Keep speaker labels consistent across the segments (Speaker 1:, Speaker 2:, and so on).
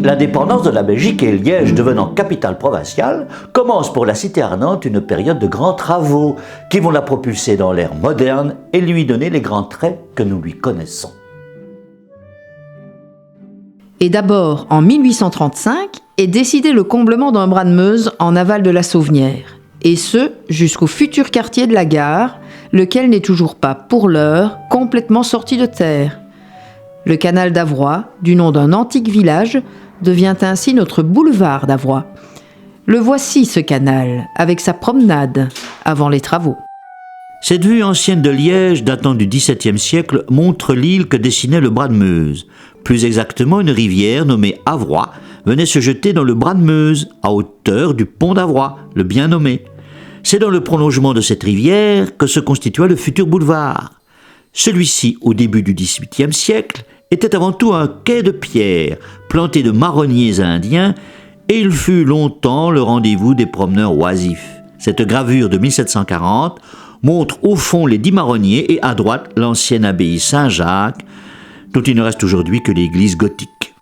Speaker 1: l'indépendance de la Belgique et Liège devenant capitale provinciale, commence pour la cité ardente une période de grands travaux qui vont la propulser dans l'ère moderne et lui donner les grands traits que nous lui connaissons.
Speaker 2: Et d'abord, en 1835, est décidé le comblement d'un bras de Meuse en aval de la Sauvenière, et ce, jusqu'au futur quartier de la gare, lequel n'est toujours pas, pour l'heure, complètement sorti de terre. Le canal d'Avroy, du nom d'un antique village, devient ainsi notre boulevard d'Avroy. Le voici, ce canal, avec sa promenade, avant les travaux.
Speaker 1: Cette vue ancienne de Liège, datant du XVIIe siècle, montre l'île que dessinait le bras de Meuse. Plus exactement, une rivière nommée Avroy venait se jeter dans le bras de Meuse, à hauteur du pont d'Avroy, le bien nommé. C'est dans le prolongement de cette rivière que se constitua le futur boulevard. Celui-ci, au début du XVIIIe siècle, était avant tout un quai de pierre, planté de marronniers indiens, et il fut longtemps le rendez-vous des promeneurs oisifs. Cette gravure de 1740 montre au fond les 10 marronniers et à droite l'ancienne abbaye Saint-Jacques, dont il ne reste aujourd'hui que l'église gothique.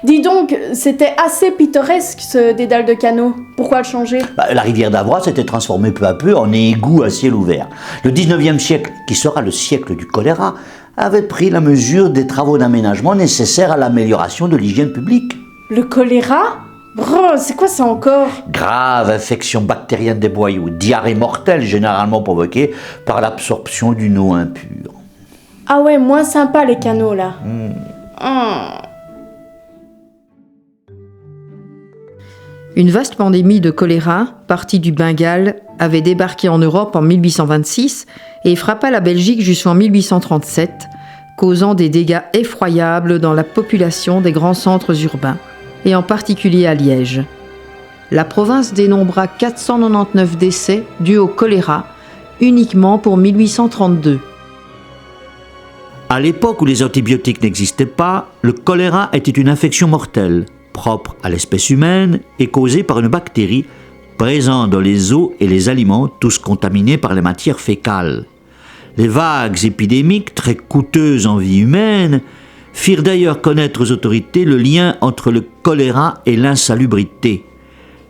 Speaker 3: Dis donc, c'était assez pittoresque ce dédale de canaux. Pourquoi le changer ?
Speaker 1: La rivière d'Avroy s'était transformée peu à peu en égout à ciel ouvert. Le 19e siècle, qui sera le siècle du choléra, avait pris la mesure des travaux d'aménagement nécessaires à l'amélioration de l'hygiène publique.
Speaker 3: Le choléra ? C'est quoi ça encore ?
Speaker 1: Grave infection bactérienne des boyaux, diarrhée mortelle généralement provoquée par l'absorption d'une eau impure.
Speaker 3: Ah ouais, moins sympa les canaux là.
Speaker 2: Une vaste pandémie de choléra, partie du Bengale, avait débarqué en Europe en 1826 et frappa la Belgique jusqu'en 1837, causant des dégâts effroyables dans la population des grands centres urbains, et en particulier à Liège. La province dénombra 499 décès dus au choléra, uniquement pour 1832.
Speaker 1: À l'époque où les antibiotiques n'existaient pas, le choléra était une infection mortelle, propre à l'espèce humaine et causée par une bactérie présente dans les eaux et les aliments, tous contaminés par les matières fécales. Les vagues épidémiques, très coûteuses en vie humaine, firent d'ailleurs connaître aux autorités le lien entre le choléra et l'insalubrité.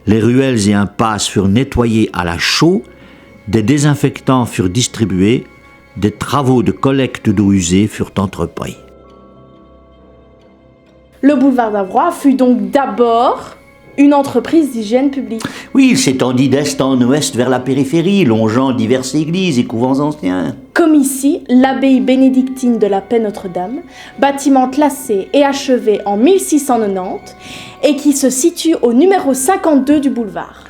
Speaker 1: Les ruelles et impasses furent nettoyées à la chaux, des désinfectants furent distribués, des travaux de collecte d'eau usée furent entrepris.
Speaker 3: Le boulevard d'Avroy fut donc d'abord une entreprise d'hygiène publique.
Speaker 1: Oui, il s'étendit d'est en ouest vers la périphérie, longeant diverses églises et couvents anciens.
Speaker 3: Comme ici, l'abbaye bénédictine de la Paix Notre-Dame, bâtiment classé et achevé en 1690 et qui se situe au numéro 52 du boulevard.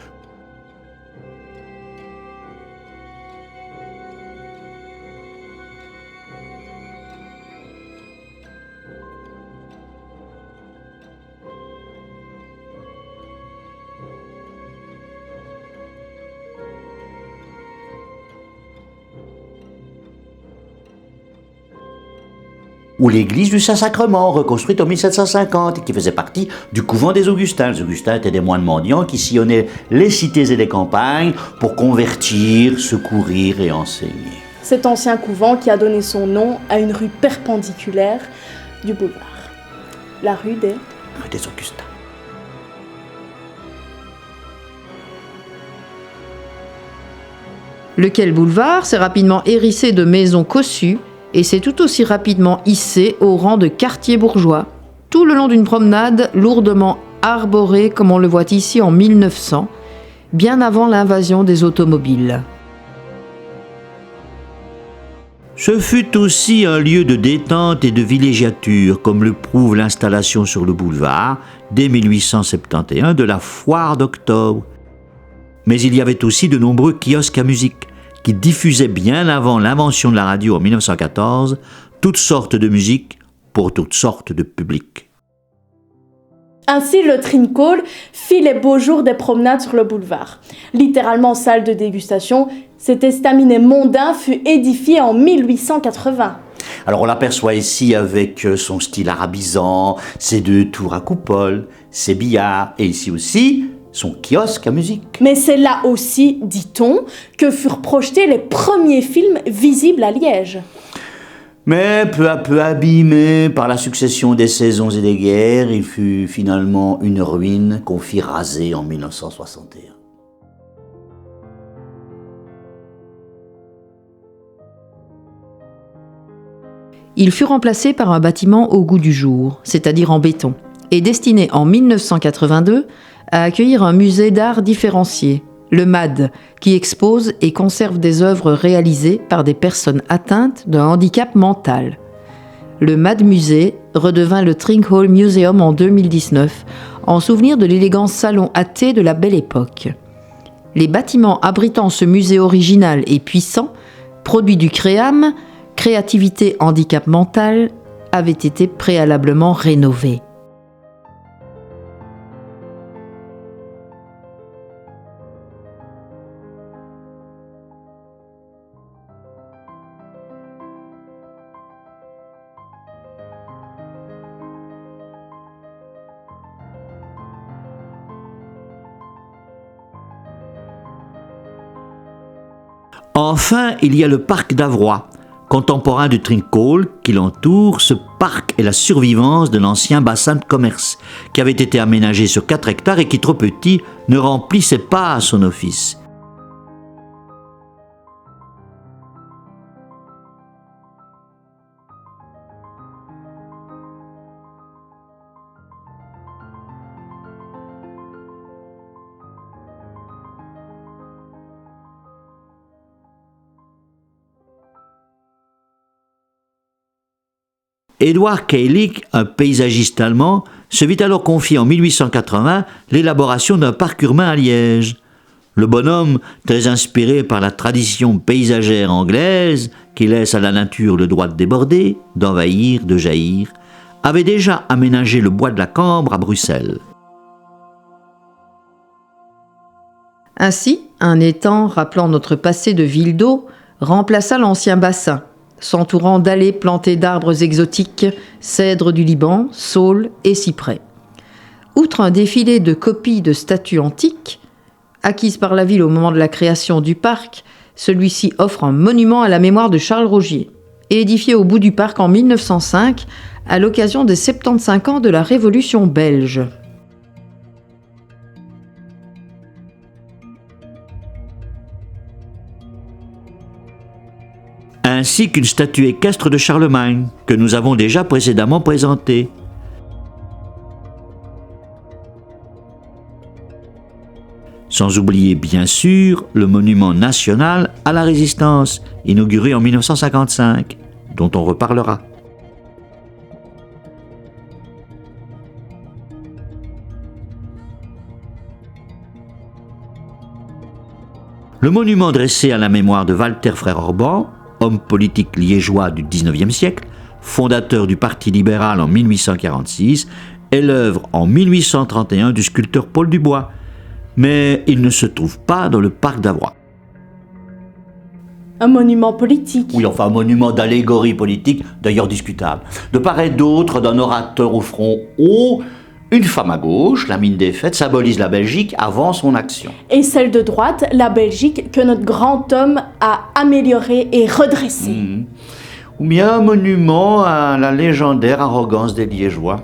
Speaker 1: Ou l'église du Saint-Sacrement, reconstruite en 1750, et qui faisait partie du couvent des Augustins. Les Augustins étaient des moines mendiants qui sillonnaient les cités et les campagnes pour convertir, secourir et enseigner.
Speaker 3: Cet ancien couvent qui a donné son nom à une rue perpendiculaire du boulevard. La rue des
Speaker 1: Augustins.
Speaker 2: Lequel boulevard s'est rapidement hérissé de maisons cossues et s'est tout aussi rapidement hissé au rang de quartier bourgeois, tout le long d'une promenade lourdement arborée comme on le voit ici en 1900, bien avant l'invasion des automobiles.
Speaker 1: Ce fut aussi un lieu de détente et de villégiature, comme le prouve l'installation sur le boulevard, dès 1871, de la foire d'octobre. Mais il y avait aussi de nombreux kiosques à musique, qui diffusait bien avant l'invention de la radio en 1914 toutes sortes de musique pour toutes sortes de publics.
Speaker 3: Ainsi, le Trinquol fit les beaux jours des promenades sur le boulevard. Littéralement salle de dégustation, cet estaminet mondain fut édifié en 1880.
Speaker 1: Alors on l'aperçoit ici avec son style arabisant, ses 2 tours à coupole, ses billards et ici aussi son kiosque à musique.
Speaker 3: Mais c'est là aussi, dit-on, que furent projetés les premiers films visibles à Liège.
Speaker 1: Mais peu à peu abîmé par la succession des saisons et des guerres, il fut finalement une ruine qu'on fit raser en 1961.
Speaker 2: Il fut remplacé par un bâtiment au goût du jour, c'est-à-dire en béton, et destiné en 1982 à accueillir un musée d'art différencié, le MAD, qui expose et conserve des œuvres réalisées par des personnes atteintes d'un handicap mental. Le MAD Musée redevint le Trinkhall Museum en 2019, en souvenir de l'élégant salon athée de la Belle Époque. Les bâtiments abritant ce musée original et puissant, produit du CREAM, Créativité Handicap Mental, avaient été préalablement rénovés.
Speaker 1: Enfin, il y a le parc d'Avroy, contemporain du Trinkhall qui l'entoure. Ce parc est la survivance de l'ancien bassin de commerce qui avait été aménagé sur 4 hectares et qui, trop petit, ne remplissait pas son office. Edward Keilig, un paysagiste allemand, se vit alors confier en 1880 l'élaboration d'un parc urbain à Liège. Le bonhomme, très inspiré par la tradition paysagère anglaise, qui laisse à la nature le droit de déborder, d'envahir, de jaillir, avait déjà aménagé le bois de la Cambre à Bruxelles.
Speaker 2: Ainsi, un étang rappelant notre passé de ville d'eau remplaça l'ancien bassin, s'entourant d'allées plantées d'arbres exotiques, cèdres du Liban, saules et cyprès. Outre un défilé de copies de statues antiques, acquises par la ville au moment de la création du parc, celui-ci offre un monument à la mémoire de Charles Rogier, édifié au bout du parc en 1905 à l'occasion des 75 ans de la Révolution belge.
Speaker 1: Ainsi qu'une statue équestre de Charlemagne, que nous avons déjà précédemment présentée. Sans oublier bien sûr le monument national à la Résistance, inauguré en 1955, dont on reparlera. Le monument dressé à la mémoire de Walter Frère-Orban, homme politique liégeois du XIXe siècle, fondateur du Parti libéral en 1846, est l'œuvre en 1831 du sculpteur Paul Dubois, mais il ne se trouve pas dans le parc d'Avroy.
Speaker 3: Un monument politique.
Speaker 1: Oui, enfin un monument d'allégorie politique, d'ailleurs discutable. De part et d'autre d'un orateur au front haut, une femme à gauche, la mine défaite, symbolise la Belgique avant son action.
Speaker 3: Et celle de droite, la Belgique, que notre grand homme a améliorée et redressée.
Speaker 1: Ou bien un monument à la légendaire arrogance des Liégeois.